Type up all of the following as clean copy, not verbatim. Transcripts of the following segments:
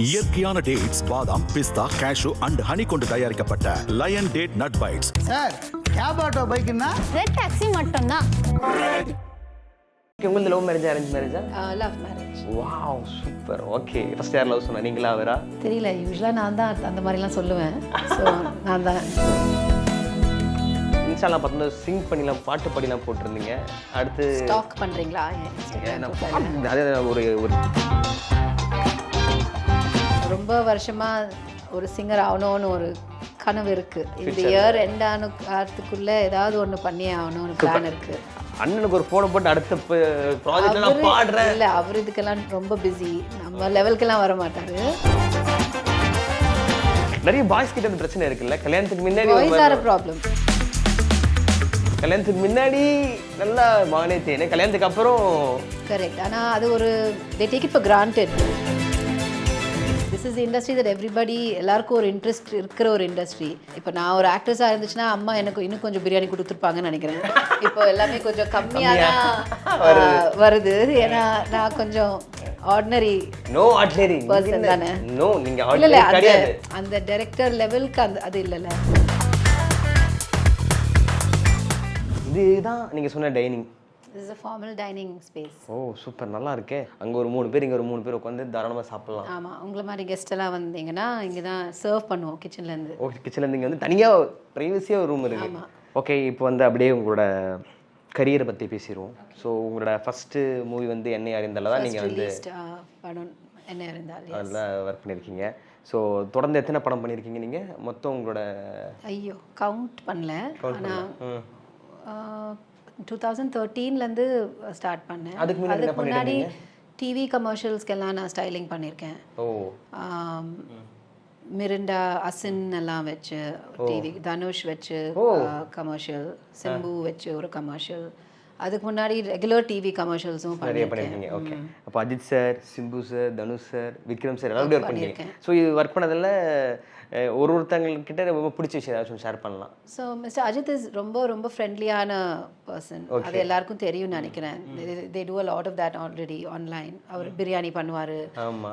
இயற்கையான டேட்ஸ், பாதாம், பிஸ்தா, கேஷு அண்ட் ஹனி கொண்டு தயாரிக்கப்பட்ட lion date nut bites. Sir cab auto பைக்குன்னா ரெட் டாக்ஸி மட்டும்தான். உங்களுக்கு லவ் மேரேஜ் அரேஞ்ச் மேரேஜா? Love marriage. Wow super. Okay, first யார் லவ் சொன்னா, நீங்களா அவரா? தெரியல, யூஸ்வலாக நான் தான் அந்த மாதிரிலாம் சொல்லுவேன். ஸோ நான் தான். இன்ஸ்டாலாம் பார்த்தோம்னா சிங் பண்ணிலாம் பாட்டு பாடிலாம் போட்டிருந்தீங்க. அடுத்து ஸ்டாக் பண்ணுறீங்களா? அதே ஒரு ரொம்ப வருஷமாக ஒரு சிங்கர் ஆகணும்னு ஒரு கனவு இருக்குது. இந்த இயர் எண்ட் ஆகிறதுக்குள்ள ஏதாவது ஒன்று பண்ணியே ஆகணும்னு பிளான் இருக்குது. அண்ணனுக்கு ஒரு ஃபோனை போட்டு அடுத்த ப்ராஜெக்ட்ல நான் பாடுறேன். இல்லை, அவர் இதுக்கெல்லாம் ரொம்ப பிஸி, நம்ம லெவலுக்கெல்லாம் வர மாட்டார். நிறைய பாய்ஸ் கிட்ட இந்த பிரச்சனை இருக்குல்ல, கல்யாணத்துக்கு முன்னாடி பாய்ஸ் ஆர் ப்ராப்ளம். கல்யாணத்துக்கு முன்னாடி நல்லா மகனே தேனே, கல்யாணத்துக்கு அப்புறம் கரெக்ட். ஆனால் அது ஒரு they take it for granted. This is the industry that everybody, எல்லாருக்கும் ஒரு இன்ட்ரெஸ்ட் இருக்கிற ஒரு இண்டஸ்ட்ரி. இப்போ நான் ஒரு ஆக்ட்ரஸாக இருந்துச்சுன்னா அம்மா எனக்கு இன்னும் கொஞ்சம் பிரியாணி கொடுத்துருப்பாங்கன்னு நினைக்கிறேன். இப்போ எல்லாமே கொஞ்சம் கம்மியாக தான் வருது. ஏன்னா நான் கொஞ்சம் ஆர்டினரி பர்சன் தானே. இல்லை அந்த டைரக்டர் லெவலுக்கு அது இல்லைல்ல. இதுதான் நீங்க சொன்ன dining. This is a formal dining space. ஓ சூப்பர், நல்லா இருக்கே. அங்கே ஒரு 3 பேர், இங்கே ஒரு 3 பேர் உட்காந்து தாராளமாக சாப்பிடலாம். ஆமாம், உங்களை மாதிரி கெஸ்ட் எல்லாம் வந்தீங்கன்னா இங்கே தான் சர்வ் பண்ணுவோம் கிச்சன்லேருந்து. ஓகே, கிச்சன்லேருந்து இங்கே வந்து தனியாக ப்ரைவசியாக ஒரு ரூம் இருக்குது. ஓகே, இப்போ வந்து அப்படியே உங்களோட கரியரை பற்றி பேசிடுவோம். ஸோ உங்களோட ஃபஸ்ட்டு மூவி வந்து என்னை அறிந்தால தான் நீங்கள் வந்து படம் என்னை அறிந்தால் அதில் ஒர்க் பண்ணியிருக்கீங்க. ஸோ தொடர்ந்து எத்தனை படம் பண்ணியிருக்கீங்க நீங்கள் மொத்தம் உங்களோட? ஐயோ கவுண்ட் பண்ணல. ஆனால் 2013லேருந்து ஸ்டார்ட் பண்ணேன். அதுக்கு முன்னாடி டிவி கமர்ஷியல்ஸ்க்கெல்லாம் நான் ஸ்டைலிங் பண்ணியிருக்கேன். மிரிண்டா, அசின் எல்லாம் வச்சு டிவி, தனுஷ் வச்சு கமர்ஷியல், சிம்பு வச்சு ஒரு கமர்ஷியல். அதுக்கு முன்னாடி ரெகுலர் டிவி கமர்ஷியல்ஸும் பண்ணியிருக்கேன். ஓகே, அப்போ Ajith sir, Simbu sir, Dhanush sir, Vikram sir எல்லாரும் ஒர்க் பண்ணியிருக்கேன். ஸோ இது ஒர்க் பண்ணதில் ஒருத்தங்கக்கிட்ட ரொம்ப பிடிச்ச விஷயம் ஏதாச்சும் ஷேர் பண்ணலாம். ஸோ மிஸ்டர் அஜித் இஸ் ரொம்ப ரொம்ப ஃப்ரெண்ட்லியான பர்சன். அது எல்லாருக்கும் தெரியும்னு நினைக்கிறேன். They do a lot of that already online. அவர் பிரியாணி பண்ணுவார்.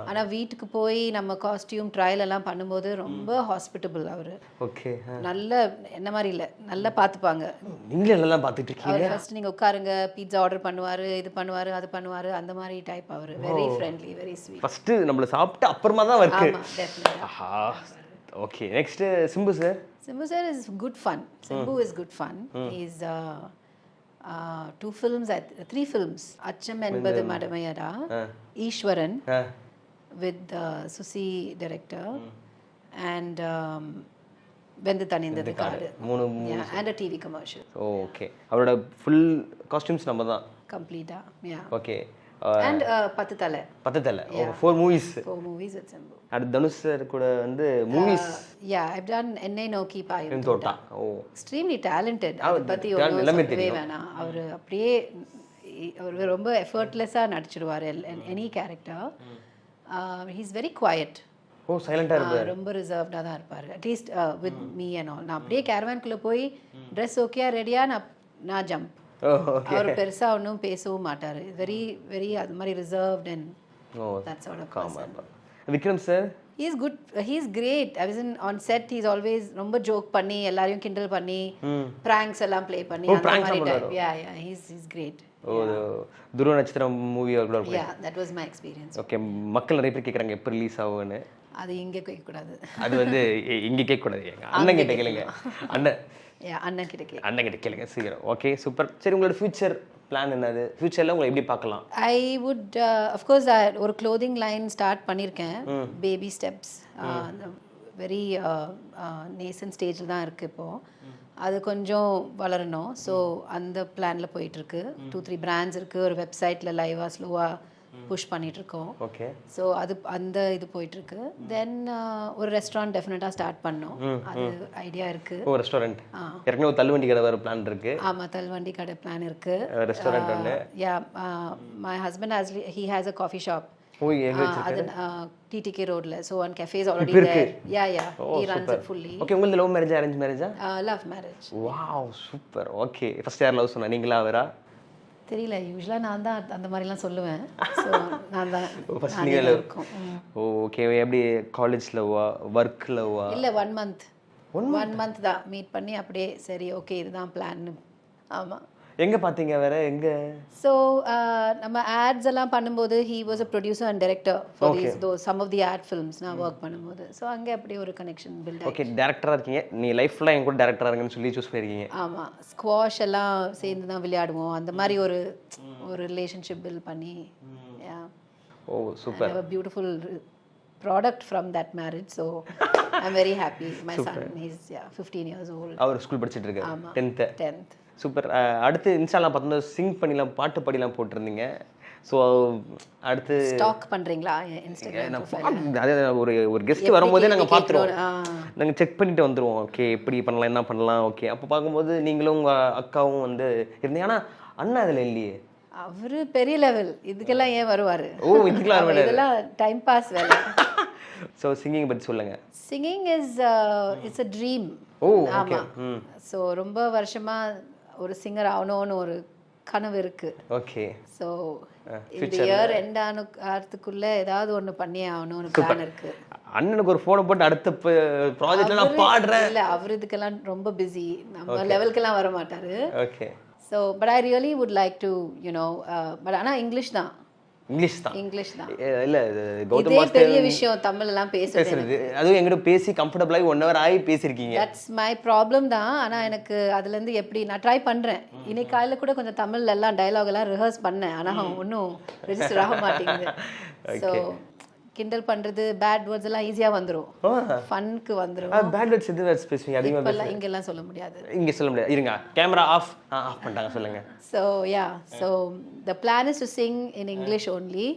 ஆனால் வீட்டுக்கு போய் நம்ம காஸ்டியூம் ட்ரையல் எல்லாம் பண்ணும்போது ரொம்ப ஹாஸ்பிட்டபிள் அவர். ஓகே, நல்ல என்ன மாதிரி இல்லை, நல்லா பார்த்துப்பாங்க. நீங்களே நல்லா பார்த்துட்டு இருக்கீங்க. அவர் ஃபர்ஸ்ட் நீங்கள் உட்காருங்க, பீட்சா ஆர்டர் பண்ணுவார், இது பண்ணுவார், அது பண்ணுவார், அந்த மாதிரி டைப் அவர். Very friendly, very sweet. First நம்மள சாப்பிட்டு அப்புறமா தான் வர்க். ஆமாம், definitely. Okay, next Simbu sir. Simbu sir is good fun. Simbu is good fun. He's 2 films, 3 films. Acham என்பது மடமையடா, ஈஸ்வரன் with Susi director, and வெந்து தனிந்தது காடு, and a TV commercial. Okay, அவரோட full costumes நம்ம தான் கம்ப்ளீட்டா. ஓகே, and 10 தலை 4 movies. 4 movies with Simbu. அடுத்து Dhanush sir கூட வந்து மூவிஸ். I've done என்னை நோக்கி பாயும் தோட்டா. extremely talented. அதை பற்றி சொல்லவே வேணாம். அவர் அப்படியே அவர் ரொம்ப எஃபர்ட்லெஸ்ஸாக நடிச்சிடுவார் any character. He's very quiet. ஓ சைலண்டாக இருப்பார். ரொம்ப ரிசர்வ்டாக தான் இருப்பார். At least with me and all. நான் அப்படியே கேரவான்குள்ளே போய் ட்ரெஸ் ஓகே ரெடியா, நான் ஜம்ப். அவர் பெருசாக ஒன்றும் பேசவும் மாட்டார். வெரி வெரி அது மாதிரி reserved and that's sort of person. Vikram sir He's good. He's great. I was on set. He's always ரொம்ப ஜோக் பண்ணி எல்லாரையும் கிண்டல் பண்ணி பிராங்க்ஸ் எல்லாம் ப்ளே பண்ணி அந்த மாதிரி டைப். Yeah, he's great. துருவ நட்சத்திரம் மூவி அவரோட. Yeah, that was my experience. Okay, மக்கள் நிறைய பேர் கேக்குறாங்க எப்போ ரிலீஸ் ஆகும்னு. அது இங்கே கேட்க கூடாது. அது வந்து இங்கே கேட்க கூடாது. அண்ணன் கிட்ட கேளுங்க. அண்ணன் கிட்ட கேளுங்க சீக்கிரம். Okay super. சரி, உங்களோட ஃபியூச்சர் பிளான் என்னது? ஃபியூச்சரில் உங்களை எப்படி பார்க்கலாம்? ஐ வுட் அஃப்கோர்ஸ் ஒரு க்ளோதிங் லைன் ஸ்டார்ட் பண்ணியிருக்கேன். பேபி ஸ்டெப்ஸ், வெரி நேசன் ஸ்டேஜில் தான் இருக்குது இப்போது. அது கொஞ்சம் வளரணும். ஸோ அந்த பிளானில் போயிட்டுருக்கு. 2-3 பிராண்ட்ஸ் இருக்குது. ஒரு வெப்சைட்டில் லைவாக ஸ்லோவாக புஷ் பண்ணிகிட்ருக்கோம். ஓகே, ஸோ அந்த இது போயிட்டுருக்கு. தென் ஒரு ரெஸ்டாரண்ட் டெஃபினட்டாக ஸ்டார்ட் பண்ணோம். அது ஐடியா இருக்குது. ஓ ரெஸ்டாரண்ட். ஏற்கனவே தள்ளுவண்டி கடை வர பிளான் இருக்குது. ஆமாம், தள்ளுவண்டி கடை பிளான் இருக்குது. ரெஸ்டாரண்ட் ஒன்று. My husband he has a coffee shop. ஓ எங்க அது TTK ரோட்ல. So one cafe is already there. he runs it fully. Okay, உங்களுக்கு லவ் மேரேஜ் அரேஞ்ச் மேரேஜா? Love marriage. Wow super. Okay, first யார் லவ் சொன்னா, நீங்களா அவரா? தெரியல, யூஸ்வலாக நான் தான் அந்த மாதிரிலாம் சொல்லுவேன். ஸோ நான் தான் ஃபர்ஸ்ட் நானே நீங்கள் இருக்கும். ஓகே. எப்படி காலேஜ் லவ்வா ஒர்க் லவ்வா? இல்லை 1 month 1 month தான் மீட் பண்ணி அப்படியே சரி ஓகே இதுதான் பிளான்னு. ஆமாம். எங்கே பார்த்தீங்க வேற எங்கே? ஸோ நம்ம ஆட்ஸ் எல்லாம் பண்ணும்போது he was a producer and director for some of the ad films நான் ஒர்க் பண்ணும்போது. ஸோ அங்கே அப்படியே ஒரு கனெக்ஷன் பில்ட் ஓகே. டேரக்டராக இருக்கீங்க, நீ லைஃப்ல என் கூட டேரக்டராக இருக்குன்னு சொல்லி சூஸ் பண்ணியிருக்கீங்க. ஆமாம். ஸ்குவாஷ் எல்லாம் சேர்ந்து தான் விளையாடுவோம், அந்த மாதிரி ஒரு ரிலேஷன்ஷிப் பில்ட் பண்ணி. ஓ super. Beautiful product from that marriage. So I am very happy. My son is 15 years old. அவர் ஸ்கூல் படிச்சுட்டு இருக்காரு. 10th. சூப்பர். அடுத்து இன்ஸ்டாலாம் பார்த்தோம்னா சிங் பண்ணிலாம் பாட்டு பாடிலாம் போட்டிருந்தீங்க. ஸோ அடுத்து ஸ்டாக் பண்ணுறீங்களா இன்ஸ்டாகிராம்? அதே ஒரு கெஸ்ட் வரும்போதே நாங்கள் பார்த்துருவோம், நாங்கள் செக் பண்ணிட்டு வந்துடுவோம். ஓகே எப்படி பண்ணலாம் என்ன பண்ணலாம். ஓகே அப்போ பார்க்கும்போது நீங்களும் உங்கள் அக்காவும் வந்து இருந்தீங்க. ஆனால் அண்ணா அதில் இல்லையே. அவரு பெரிய லெவல், இதுக்கெல்லாம் ஏன் வருவார்? ஓ இதுக்கெல்லாம் இதெல்லாம் டைம் பாஸ் வேலை. ஸோ சிங்கிங் பற்றி சொல்லுங்க. Singing it's a dream. ஓ ஆமாம். ஸோ ரொம்ப வருஷமாக ஒரு சிங்கர் ஆகணும்னு ஒரு கனவு இருக்கு. ஓகே. ஸோ இந்த இயர் எண்ட் ஆகிறதுக்குள்ள ஏதாவது ஒன்று பண்ணியே ஆகணும்னு பிளான் இருக்கு. அண்ணனுக்கு ஒரு ஃபோனை போட்டு அடுத்த ப்ராஜெக்ட்ல நான் பாடுறேன். இல்லை அவர் இதுக்கெல்லாம் ரொம்ப பிஸி, நம்ம லெவலுக்கெல்லாம் வர மாட்டாரு. Okay. So but I really would like to you know but ஆனால் இங்கிலீஷ் தான். இங்கிலீஷ் தான். இல்ல கௌதம் மாஸ்டர் பெரிய விஷயம் தமிழ் எல்லாம் பேசுறது. அதுவும் எங்கிட்ட பேசி கம்ஃபர்டபிளாகி 1 hour ஆகி பேசியிருக்கீங்க. தட்ஸ் மை ப்ராப்ளம் தான். ஆனால் எனக்கு அதுலேருந்து எப்படி நான் ட்ரை பண்ணுறேன். இன்னைக்கு காலையில் கூட கொஞ்சம் தமிழ்ல எல்லாம் டயலாக் எல்லாம் ரிஹர்ஸ் பண்ணேன், ஆனால் ஒன்றும் ரெஜிஸ்டர் ஆக மாட்டேங்குது. ஸோ கிண்டல் பண்றது பேட் வேர்ட்ஸ் எல்லாம் ஈஸியா வந்துரும், ஃபன்க்கு வந்துரும். பேட் வேர்ட்ஸ் எது வேர்ட்ஸ் பேசுவீங்க அதிகமா? இப்பெல்லாம் இங்க எல்லாம் சொல்ல முடியாது. இங்க சொல்ல முடியாது. இருங்க கேமரா ஆஃப் பண்ணிட்டாங்க, சொல்லுங்க. So yeah, so the plan is to sing in English only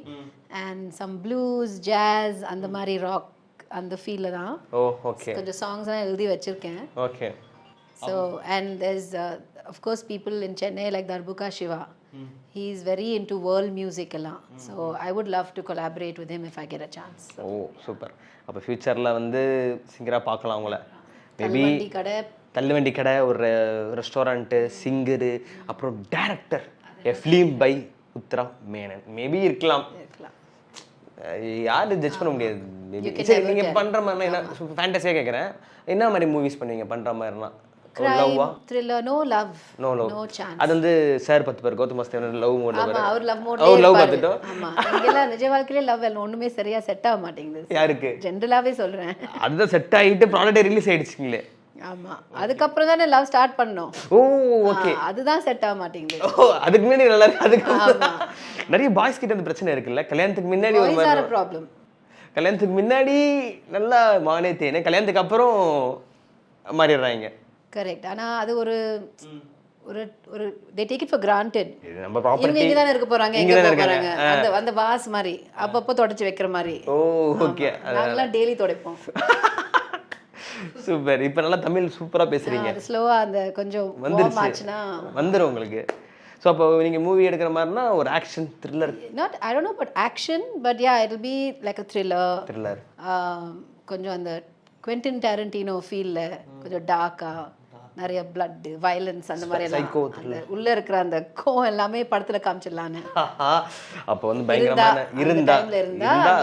and some blues, jazz அந்த மாதிரி rock அந்த ஃபீல்ல தான். ஓ ஓகே. கொஞ்சம் சாங்ஸ் எல்லாம் எழுதி வச்சிருக்கேன். Okay. So and there's of course people in Chennai like Darbuka Shiva. He is very into world music எல்லாம். So I would love to collaborate with him if I get a chance. ஓ super. அப்ப ஃபியூச்சர்ல வந்து சிங்கரா பார்க்கலாம் உங்களை. Maybe தள்ளுவண்டி கடை, ஒரு ரெஸ்டாரண்ட்டு, சிங்கரு, அப்புறம் director film by Uthra Menon maybe இருக்கலாம். யாரும் ஜட்ஜ் பண்ண முடியாது. சரி நீங்க பண்ற மாதிரி என்ன ஃபேண்டஸியா கேட்குறேன், என்ன மாதிரி மூவிஸ் பண்ணுவீங்க பண்ற மாதிரினா? crime thriller, no love, no chance. அது வந்து சார் 10 பேர் கௌதம் மாஸ்டர் லவ் மோட்ல வர. ஆமா அவர் லவ் மோட்ல அவர் லவ் பார்த்துட்டோ. ஆமா இங்கெல்லாம் நிஜ வாழ்க்கையில லவ் ஒண்ணுமே சரியா செட் ஆக மாட்டேங்குது. யாருக்கு? ஜெனரலாவே சொல்றேன். அதுதான் செட் ஆயிட்டு ப்ராடக்ட் ரிலீஸ் ஆயிடுச்சுங்களே. ஆமா அதுக்கு அப்புறம் தானே லவ் ஸ்டார்ட் பண்ணோம். ஓ ஓகே. அதுதான் செட் ஆக மாட்டேங்குது. ஓ அதுக்கு முன்னாடி நல்லா இருக்கு. அதுக்கு நிறைய பாய்ஸ் கிட்ட அந்த பிரச்சனை இருக்குல்ல, கல்யாணத்துக்கு முன்னாடி ஒரு மாதிரி ப்ராப்ளம். கல்யாணத்துக்கு முன்னாடி நல்லா மானே தேனே, கல்யாணத்துக்கு அப்புறம் மாறிடுறாங்க. கரெக்ட். ஆனா அது ஒரு ஒரு ஒரு they take it for granted. நம்ம ப்ராப்பர்ட்டி இங்க தான் இருக்க போறாங்க, எங்க போறாங்க, அந்த அந்த வாஸ் மாதிரி அப்பப்போ தொடச்சு வைக்கிற மாதிரி. ஓ ஓகே. நாங்கலாம் டெய்லி துடைப்போம். சூப்பர். இப்போ நல்லா தமிழ் சூப்பரா பேசுறீங்க. அது ஸ்லோவா அந்த கொஞ்சம் வார்ம் ஆச்சுனா வந்துரும் உங்களுக்கு. சோ அப்போ நீங்க மூவி எடுக்கிற மாதிரினா ஒரு action thriller, not I don't know but action but yeah it will be like a thriller. கொஞ்சம் அந்த குவென்டின் டாரண்டினோ ஃபீல்ல கொஞ்சம் டார்க்கா நிறைய பிளட் வயலன்ஸ் அந்த மாதிரி எல்லாம் உள்ள இருக்கிற அந்த கோவம் எல்லாமே படத்துல காமிச்சிடலான்னு. அப்போ வந்து பயங்கரமான இருந்தா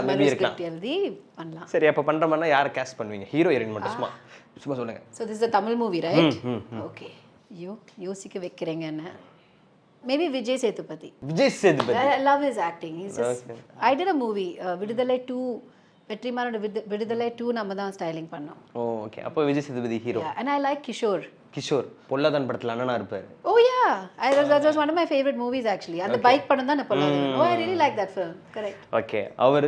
மேபி இருக்கலாம், எழுதி பண்ணலாம். சரி அப்போ பண்ற மாதிரினா யாரை காஸ்ட் பண்ணுவீங்க? ஹீரோ ஹீரோயின் மட்டும் சும்மா சொல்லுங்க. So this is a Tamil movie right? Okay. யோசிக்க வைக்கிறீங்க என்ன? Maybe Vijay Sethupathi. I love his acting. He's just I did a movie Vidudalai 2 வெற்றிமாறனோட விடுதலை 2 நம்ம தான் ஸ்டைலிங் பண்ணோம். ஓகே. அப்போ Vijay Sethupathi hero. And I like Kishore Polladhavan படத்துல அண்ணனா இருப்பாரு. Oh yeah, that was one of my favorite movies actually. அந்த பைக் படம் தான் Polladhan. Oh I really like that film. Correct. Okay. அவர்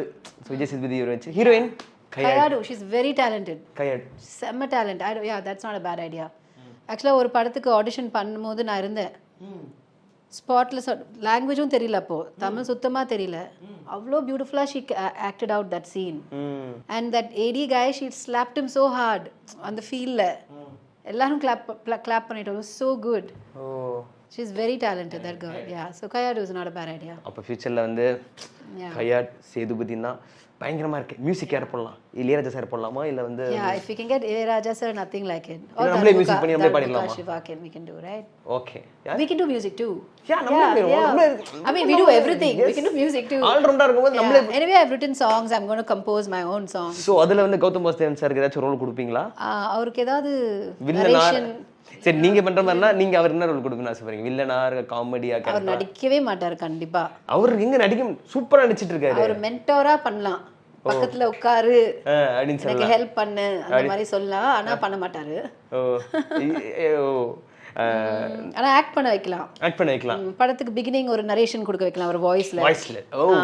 Vijay Sethupathi heroine Kayadu. She's very talented. Kayadu செம்ம talent. Yeah, that's not a bad idea. Actually ஒரு படத்துக்கு audition பண்ணும்போது நான் இருந்தேன். ஸ்பாட்ல லாங்குவேஜும் தெரியல, அப்போ தமிழ் சுத்தமா தெரியல. அவ்வளோ பியூட்டிஃபுல்லா she acted out that scene. And that AD guy she slapped him so hard அந்த ஃபீல்ல எல்லாரும் கிளாப் பண்ணிட்டோம். so good. she is very talented that girl. Yeah, so Kayadu is not a bad idea. அப்ப ஃபியூச்சர்ல வந்து கயாட் சேதுபதினா பயங்கரமா இருக்கு. Music யார் போடலாம்? இளையராஜா சார் போடலாமா இல்ல வந்து Yeah, if we can get Ilayaraja sir, nothing like it. Or நம்மளே music பண்ணி நம்மளே பாடிடலாமா? Shiva we can do, right? Okay. We can do music too. நம்மளே I mean, we do everything. We can do music too. All ரவுண்டா இருக்கும்போது நம்மளே Anyway, I've written songs. I'm going to compose my own songs. So அதுல வந்து கௌதம் வாசுதேவன் சாருக்கு ஏதாச்சும் role கொடுப்பீங்களா? அவருக்கு ஏதாவது வில்லனா? narration சரி நீங்க பண்ற மாதிரினா நீங்க அவர் என்ன ரோல் கொடுக்கணும்னு ஆசைப்படுறீங்க? வில்லனா, காமெடியா? அவர் நடிக்கவே மாட்டார் கண்டிப்பா. அவர் எங்க நடிக்க சூப்பரா நடிச்சிட்டு இருக்காரு. அவர் மென்டோரா பண்ணலாம். பக்கத்துல உட்காரு அப்படின்னு எனக்கு சொல்லலாம். ஹெல்ப் பண்ணு அந்த மாதிரி சொல்லலாம். ஆனா பண்ண மாட்டாரு. ஆனா ஆக்ட் பண்ண வைக்கலாம். ஆக்ட் பண்ண வைக்கலாம். படத்துக்கு பிகினிங் ஒரு நரேஷன் கொடுக்க வைக்கலாம் ஒரு வாய்ஸ்ல.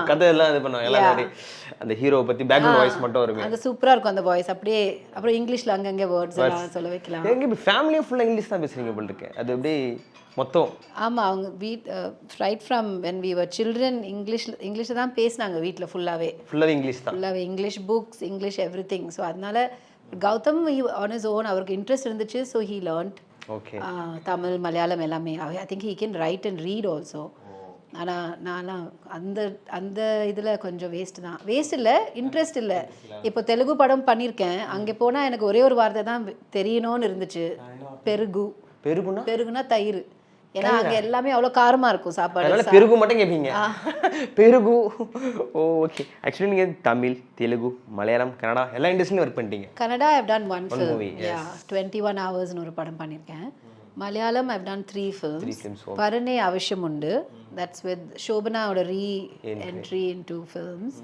கதை எல்லாம் இது பண்ணுவாங்க எல்லாம் அந்த ஹீரோவை பத்தி பேக்ரவுண்ட் வாய்ஸ் மட்டும் வருமே. அது சூப்பரா இருக்கும் அந்த வாய்ஸ். அப்படியே அப்புறம் இங்கிலீஷ்ல அங்கங்க வேர்ட்ஸ் எல்லாம் சொல்ல வைக்கலாம். எங்க இப்ப ஃபேமிலியா ஃபுல்லா இங்கிலீஷ் தான் பேசுறீங்க போல இருக்கு. அது அப்படியே மொத்தம். ஆமா அவங்க right from when we were children இங்கிலீஷ்ல தான் பேசினாங்க வீட்ல ஃபுல்லாவே இங்கிலீஷ் தான். ஃபுல்லாவே English books English everything. So அதனால கௌதம் on his own அவருக்கு இன்ட்ரெஸ்ட் இருந்துச்சு. So he learned Tamil Malayalam எல்லாமே. I think he can write and read also. ஆனால் நான்லாம் அந்த அந்த இதில் கொஞ்சம் வேஸ்ட் இல்லை இன்ட்ரெஸ்ட் இல்லை. இப்போ தெலுங்கு படம் பண்ணியிருக்கேன். அங்கே போனால் எனக்கு ஒரே ஒரு வார்த்தை தான் தெரியணும்னு இருந்துச்சு. பெருகுனா தயிர். ஏன்னா அங்கே எல்லாமே அவ்வளோ காரமாக இருக்கும் சாப்பாடு. அதனால பெருகு மட்டும் கேட்பீங்க. பெருகு. ஓகே. ஆக்சுவலி நீங்கள் தமிழ், தெலுங்கு, மலையாளம், கன்னடா எல்லா இண்டஸ்ட்ரியிலும் ஒர்க் பண்ணிட்டீங்க. Kannada I've done one film. 21 hours ஒரு படம் பண்ணியிருக்கேன். Malayalam I've done 3 films. பரணே அவசியம் உண்டு. That's with Shobanaவோட re-entry into films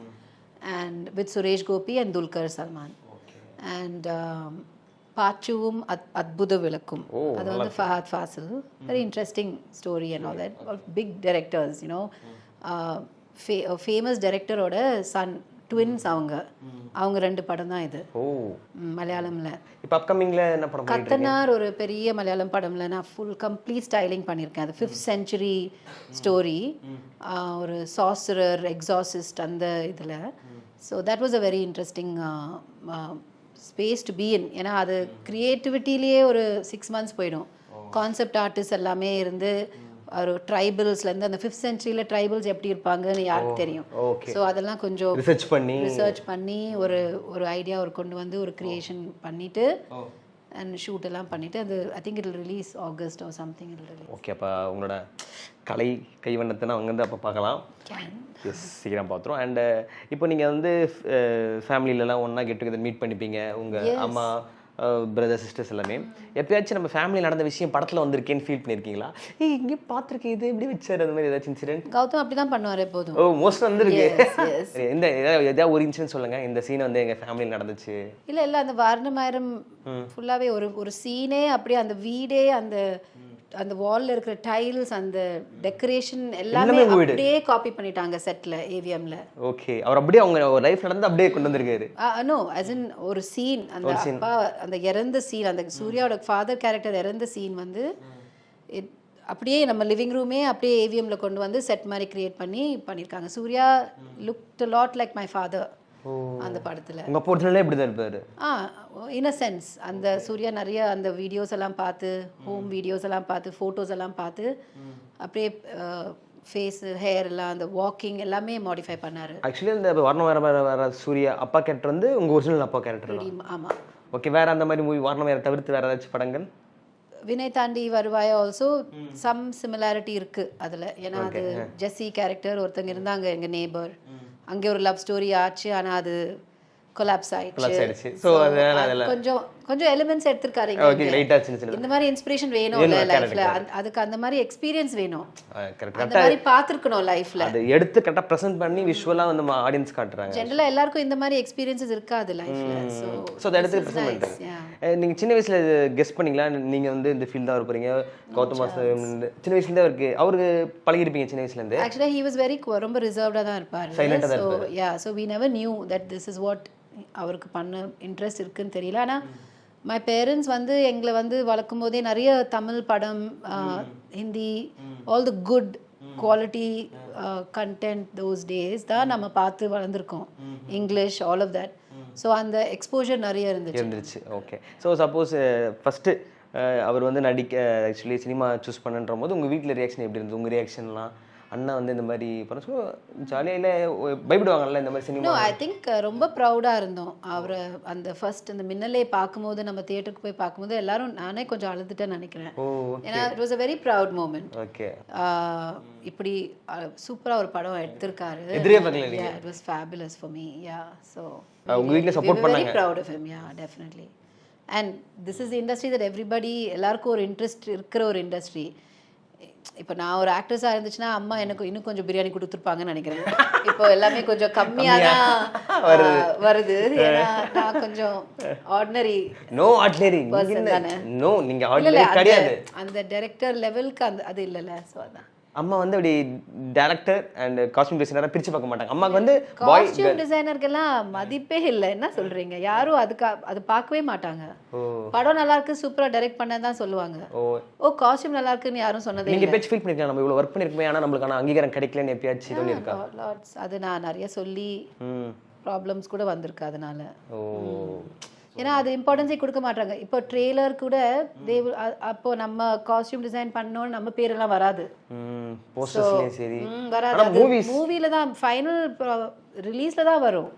and with Suresh Gopi and Dulquer Salman. And பாச்சுவும் அத்புத விளக்கும் அது வந்து Fahadh Faasil. Very interesting story and all that. Big directors you know famous டைரக்டரோட son twins அவங்க 2 படம் தான் இது மலையாளம்ல. இப்போ அப்கமிங்ல என்ன படம் பண்ணிட்டு இருக்கீங்க? கத்தனார் ஒரு பெரிய மலையாளம் படம்ல நான் ஃபுல் கம்ப்ளீட் ஸ்டைலிங் பண்ணியிருக்கேன். அது 5th century ஸ்டோரி. ஒரு சார்சரர் எக்ஸாசிஸ்ட் அந்த இதில். So that was a very interesting space to be in. ஏன்னா அது க்ரியேட்டிவிட்டிலேயே ஒரு 6 months போயிடும். கான்செப்ட் ஆர்டிஸ்ட் எல்லாமே இருந்து ஒரு ட்ரைபல்ஸ்லேருந்து அந்த 5th centuryல ட்ரைபல்ஸ் எப்படி இருப்பாங்கன்னு யாருக்கு தெரியும். ஸோ அதெல்லாம் கொஞ்சம் ரிசர்ச் பண்ணி ஒரு ஐடியா கொண்டு வந்து ஒரு கிரியேஷன் பண்ணிட்டு அண்ட் ஷூட் எல்லாம் பண்ணிட்டு அது I think it will release August or something. It will release. Okay. அப்போ உங்களோட கலை கைவண்ணத்தை அங்கேருந்து அப்போ பார்க்கலாம். சீக்கிரம் பார்த்துரும். அண்ட் இப்போ நீங்கள் வந்து ஃபேமிலியிலலாம் ஒன்றா கெட் டுகெதர் மீட் பண்ணிப்பீங்க. உங்கள் அம்மா பிரதர் சிஸ்டர்ஸ் எல்லாமே. எப்பயாச்சும் நம்ம ஃபேமிலியில் நடந்த விஷயம் படத்தில் வந்திருக்கேன்னு ஃபீல் பண்ணியிருக்கீங்களா? இங்கே பார்த்துருக்கேன் இது எப்படி வச்சார் அந்த மாதிரி ஏதாச்சும் இன்சிடென்ட்? கௌதம் அப்படி தான் பண்ணுவார் எப்போதும். மோஸ்ட் வந்துருக்கு. இந்த ஏதாவது ஒரு இன்சிடென்ட் சொல்லுங்கள். இந்த சீன் வந்து எங்கள் ஃபேமிலியில் நடந்துச்சு. இல்லை அந்த வாரணமாயிரம் ஃபுல்லாகவே ஒரு சீனே அப்படியே அந்த வீடே அந்த வால்ல இருக்கிற டைல்ஸ் அந்த டெக்கரேஷன் எல்லாமே அப்படியே காப்பி பண்ணிட்டாங்க செட்ல ஏவிஎம்ல. ஓகே. அவர் அப்படியே அவங்க லைஃப்ல நடந்து அப்படியே கொண்டு வந்திருக்காரு. நோ as in ஒரு சீன் அந்த அப்பா அந்த இறந்த சீன் அந்த சூர்யாவோட ஃபாதர் கேரக்டர் இறந்த சீன் வந்து அப்படியே நம்ம லிவிங் ரூமே அப்படியே ஏவிஎம்ல கொண்டு வந்து செட் மாதிரி கிரியேட் பண்ணியிருக்காங்க. Suriya looked a lot like my father அந்த படத்துல. உங்க போர்ட்ரேட்ல எப்படி தான் இருப்பாரு? இன் அ சென்ஸ் அந்த சூர்யா நிறைய அந்த வீடியோஸ் எல்லாம் பார்த்து ஹோம் வீடியோஸ் எல்லாம் பார்த்து ஃபோட்டோஸ் எல்லாம் பார்த்து அப்படியே ஃபேஸ் ஹேர் எல்லாம் அந்த வாக்கிங் எல்லாமே மாடிஃபை பண்ணாரு. ஆக்சுவலி இந்த வர்ணம் வேற சூர்யா அப்பா கேரக்டர் வந்து உங்க ஒரிஜினல் அப்பா கேரக்டர். ஆமா. ஓகே. வேற அந்த மாதிரி மூவி வர்ணம் வேற தவிர்த்து வேற ஏதாச்சும் படங்கள்? வினய் தாண்டி வருவாயா ஆல்சோ சம் சிமிலாரிட்டி இருக்கு அதுல. ஏன்னா அது ஜெஸ்ஸி கேரக்டர் ஒருத்தங்க இருந்தாங்க எங்க நேபர். அங்கே ஒரு லவ் ஸ்டோரி ஆச்சு. ஆனா அது கொலாப்ஸ் ஆயிடுச்சு. ஸோ கொஞ்சம் எலிமெண்ட்ஸ் எடுத்திருக்காரு. இந்த மாதிரி இன்ஸ்பிரேஷன் வேணும் லைஃப்ல. அதுக்கு அந்த மாதிரி எக்ஸ்பீரியன்ஸ் வேணும். அந்த மாதிரி பார்த்துருக்கணும் லைஃப்ல. அதை எடுத்து கரெக்டாக ப்ரெசென்ட் பண்ணி விஷுவலாக வந்து ஆடியன்ஸ் காட்டுறாங்க. ஜென்ரலாக எல்லாருக்கும் இந்த மாதிரி எக்ஸ்பீரியன்ஸஸ் இருக்காது லைஃப்ல. ஸோ அதை எடுத்து ப்ரெசென்ட் பண்ணுறீங்க. நீங்கள் சின்ன வயசுல கெஸ் பண்ணீங்களா நீங்கள் வந்து இந்த ஃபீல்ட் தான் இருப்பீங்க? கௌதம் வாசுதேவன் சின்ன வயசுலேருந்தே அவருக்கு பழகிருப்பீங்க சின்ன வயசுலேருந்து. ஆக்சுவலாக ஹி வாஸ் வெரி ரொம்ப ரிசர்வ்டாக தான் இருப்பார். So we never knew that this is what அவருக்கு பண்ண இன்ட்ரெஸ்ட் இருக்குன்னு தெரியல. ஆனால் மை பேரண்ட்ஸ் வந்து எங்களை வந்து வளர்க்கும் போதே நிறைய தமிழ் படம் Hindi all the good quality content those days தான் நம்ம பார்த்து வளர்ந்துருக்கோம். English all of that. So அந்த எக்ஸ்போஜர் நிறைய இருந்துச்சு. ஓகே. ஸோ சப்போஸ் ஃபஸ்ட்டு அவர் வந்து நடிக்க ஆக்சுவலி சினிமா சூஸ் பண்ணுன்ற போது உங்கள் வீட்டில் ரியாக்ஷன் எப்படி இருந்தது? உங்கள் ரியாக்ஷன்லாம் அண்ணா வந்து இந்த மாதிரி பண்ண ஜாலியாக இல்லை பயப்படுவாங்கல்ல இந்த மாதிரி நோ சினிமா? ஐ திங்க் ரொம்ப ப்ரௌடாக இருந்தோம் அவரை அந்த ஃபர்ஸ்ட் அந்த மின்னலே பார்க்கும்போது நம்ம தியேட்டருக்கு போய் பார்க்கும்போது எல்லாரும் நானே கொஞ்சம் அழுதுட்டேன்னு நினைக்கிறேன். ஓ ஏன்னா it was a very proud moment. Okay. இப்படி சூப்பராக ஒரு படம் எடுத்திருக்காரு. எதிரே பார்க்கல நீங்க? It was fabulous for me. Yeah so உங்க வீட்டில் சப்போர்ட் பண்ணாங்க? Very proud of him. Yeah definitely. And this is industry that everybody எல்லாருக்கும் ஒரு இன்ட்ரெஸ்ட் இருக்கிற ஒரு இண்டஸ்ட்ரி. இப்போ நான் ஒரு ஆக்ட்ரஸாக இருந்துச்சுன்னா அம்மா எனக்கு இன்னும் கொஞ்சம் பிரியாணி கொடுத்துருப்பாங்கன்னு நினைக்கிறேன். இப்போ எல்லாமே கொஞ்சம் கம்மியாக தான் வருது. ஏன்னா நான் கொஞ்சம் ஆர்டினரி பர்சன் தானே. நோ நீங்க ஆர்டினரி கிடையாது. அந்த டைரக்டர் லெவலுக்கு அது இல்லைல்ல. ஸோ அதான் அம்மா வந்து அப்படி டைரக்டர் அண்ட் காஸ்டியூம் டிசைனரா பிரிச்சு பார்க்க மாட்டாங்க. அம்மாக்கு வந்து காஸ்டியூம் டிசைனருக்கெல்லாம் மதிப்பே இல்லை. என்ன சொல்றீங்க? யாரும் அது பார்க்கவே மாட்டாங்க. படம் நல்லா இருக்கு சூப்பரா டைரக்ட் பண்ணதான் சொல்லுவாங்க. ஓ காஸ்டியூம் நல்லா இருக்குன்னு யாரும் சொன்னதே இல்லை. நீங்க பேச்சு ஃபீல் பண்ணிருக்கீங்க நம்ம இவ்வளவு ஒர்க் பண்ணிருக்கோம் ஆனா நம்மளுக்கான அங்கீகாரம் கிடைக்கலன்னு எப்பயாச்சும் தோணி இருக்கா? அது நான் நிறைய சொல்லி ப்ராப்ளம்ஸ் கூட வந்திருக்கு அதனால. ஓ ஏன்னா அது இம்பார்ட்டன்ஸே கொடுக்க மாட்டாங்க. இப்போ ட்ரெய்லர் கூட அப்போ நம்ம காஸ்டியூம் டிசைன் பண்ணோன்னு நம்ம பேரெல்லாம் வராது. போஸ்டர்ஸ்லயும் சரி வராது. மூவில தான் ஃபைனல் ரிலீஸ்ல தான் வரும்,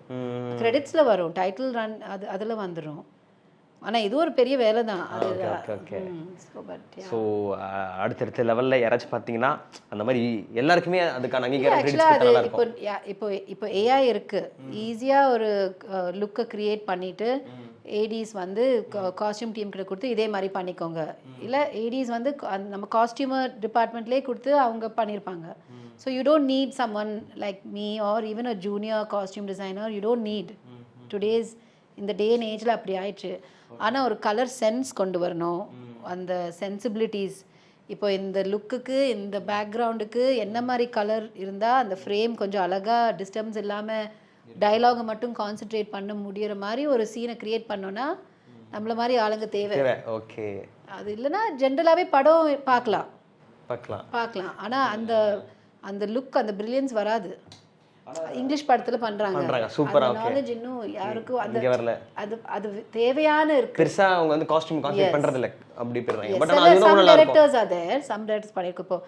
கிரெடிட்ஸ்ல வரும், டைட்டில் ரன் அதுல வந்துடும். ஆனா இது ஒரு பெரிய வேலை தான் அது. ஸோ அடுத்தடுத்த லெவல்ல யாராச்சும் பார்த்தீங்கன்னா அந்த மாதிரி எல்லாருக்குமே அதுக்கான அங்கீகாரம் இப்போ ஏஐ இருக்கு. ஈஸியா ஒரு லுக்கை கிரியேட் பண்ணிட்டு ஏடிஸ் வந்து காஸ்டியூம் டீம் கிட்ட கொடுத்து இதே மாதிரி பண்ணிக்கோங்க, இல்லை ஏடிஸ் வந்து நம்ம காஸ்டியூமர் டிபார்ட்மெண்ட்லேயே கொடுத்து அவங்க பண்ணியிருப்பாங்க. So you don't need someone like me or even a junior costume designer. You don't need. Today's இந்த டே அண்ட் ஏஜில் அப்படி ஆயிடுச்சு. ஆனால் ஒரு கலர் சென்ஸ் கொண்டு வரணும், அந்த சென்சிபிலிட்டிஸ். இப்போ இந்த லுக்குக்கு இந்த பேக்ரவுண்டுக்கு என்ன மாதிரி கலர் இருந்தால் அந்த ஃப்ரேம் கொஞ்சம் அழகாக டிஸ்டர்பன்ஸ் இல்லாமல் டயலாகை மட்டும் கான்சென்ட்ரேட் பண்ண முடிகிற மாதிரி ஒரு சீனை கிரியேட் பண்ணோன்னா நம்மள மாதிரி ஆளுங்க தேவை. ஓகே. அது இல்லைன்னா ஜென்ரலாகவே படம் பார்க்கலாம். ஆனால் அந்த லுக் அந்த பிரில்லியன்ஸ் வராது. இங்கிலீஷ் படத்துல பண்றாங்க சூப்பரா. நாலேஜ் இன்னும் யாருக்கும் அது தேவையான இருக்கு. பெருசா அவங்க வந்து காஸ்டியூம் கான்சென்ட்ரேட் பண்றது இல்ல அப்படி பண்றாங்க. பட் அது some directors are there. Some directors பண்ணிருக்கு. இப்போ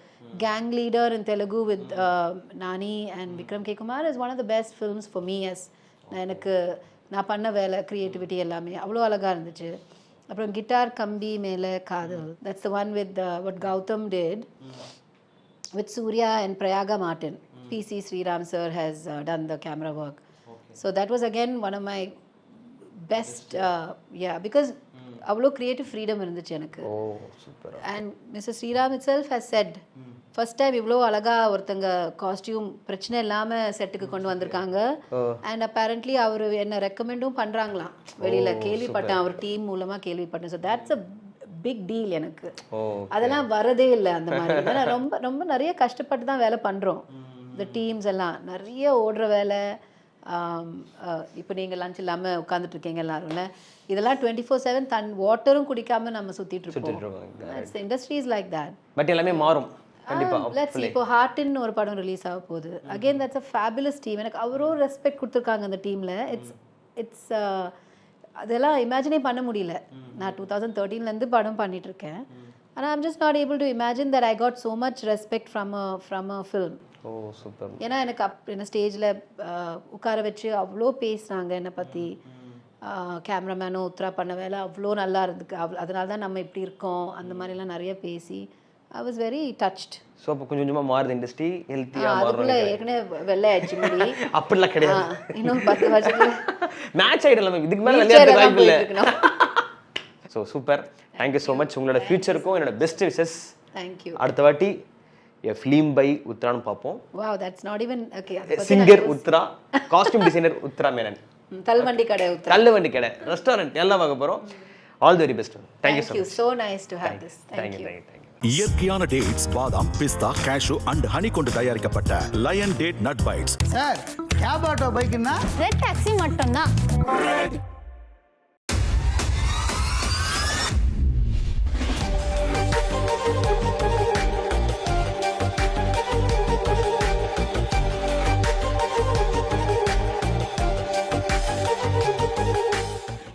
Gang Leader in Telugu with Nani and Vikram K. Kumar is one of the best films for me. as எனக்கு நான் பண்ண வேலை கிரியேட்டிவிட்டி எல்லாமே அவ்வளோ அழகா இருந்துச்சு. அப்புறம் கிட்டார் கம்பி மேல காதல், that's the one with what Gautam did with Surya and Prayaga Martin. PC Sriram sir has done the camera work. So that was again one of my best because avlo creative freedom irundhuchu enakku. Super. And Mr. Sriram itself has said first time ivlo alaga orthanga costume பிரச்சனை இல்லாம செட்டுக்கு கொண்டு வந்திருக்காங்க. And apparently அவர் என்ன ரெக்கமெண்டும் பண்றாங்களா வெளியில. கேள்விப்பட்டேன், our team மூலமா கேள்விப்பட்டேன். So that's a big deal எனக்கு. அதெல்லாம் வரதே இல்லை அந்த மாதிரி. ஏன்னா ரொம்ப ரொம்ப நிறைய கஷ்டப்பட்டு தான் வேலை பண்ணுறோம். இந்த டீம்ஸ் எல்லாம் நிறைய ஓடுற வேலை. இப்போ நீங்கள் லஞ்ச் இல்லாமல் உட்காந்துட்டு இருக்கீங்க எல்லாரும்ல, இதெல்லாம் 24/7 வாட்டரும் குடிக்காம நம்ம சுற்றிட்டு இருக்கோம். Industry is like that. But எல்லாமே மாறும் கண்டிப்பா. லெட்ஸ் இப்போ ஹார்ட்னு ஒரு படம் ரிலீஸ் ஆக போகுது. Again that's a fabulous team. எனக்கு அவரும் ரெஸ்பெக்ட் கொடுத்துருக்காங்க அந்த டீமில். இட்ஸ் அதெல்லாம் இமேஜினே பண்ண முடியல. நான் 2013லேருந்து படம் பண்ணிகிட்ருக்கேன். ஆனால் I'm just not able to imagine that I got so much respect from a film. Super. ஏன்னா எனக்கு என்ன ஸ்டேஜில் உட்கார வச்சு அவ்வளோ பேசுனாங்க என்னை பற்றி. கேமராமேனும் உத்ரா பண்ண வேலை அவ்வளோ நல்லா இருந்துக்கு. அதனால தான் நம்ம இப்படி இருக்கோம் அந்த மாதிரிலாம் நிறைய பேசி I was very touched. So அப்போ கொஞ்சம் கொஞ்சமாக மாறுது இண்டஸ்ட்ரி, ஹெல்த்தியாக மாறும். அதுக்குள்ளே ஏற்கனவே வெள்ளை ஆயிடுச்சு முடி. அப்படிலாம் கிடையாது. இன்னும் 10 வருஷத்துல மேட்ச் ஆகிடலாம். இதுக்கு மேலே விளையாட வாய்ப்பு இல்லை. So super. Thank you so much. உங்களோட ஃபியூச்சருக்கும் என்னோட பெஸ்ட் விஷஸ். தேங்க்யூ. அடுத்த வாட்டி ஃபிலிம் பை உத்ரான்னு பார்ப்போம். Wow, that's not even okay. Singer Uthra, costume designer Uthra Menon, தள்ளுவண்டி கடை உத்ரா, தள்ளுவண்டி கடை, ரெஸ்டாரண்ட் எல்லாம் பார்க்க போகிறோம். All the very best. Thank you so much. so nice to have this. Thank you. இயற்கையான டேட்ஸ், பாதாம், பிஸ்தா, கேஷு அண்ட் ஹனி கொண்டு தயாரிக்கப்பட்ட lion date nut bites. Sir cab auto பைக்குன்னா ரெட் டாக்ஸி மட்டும்தான்.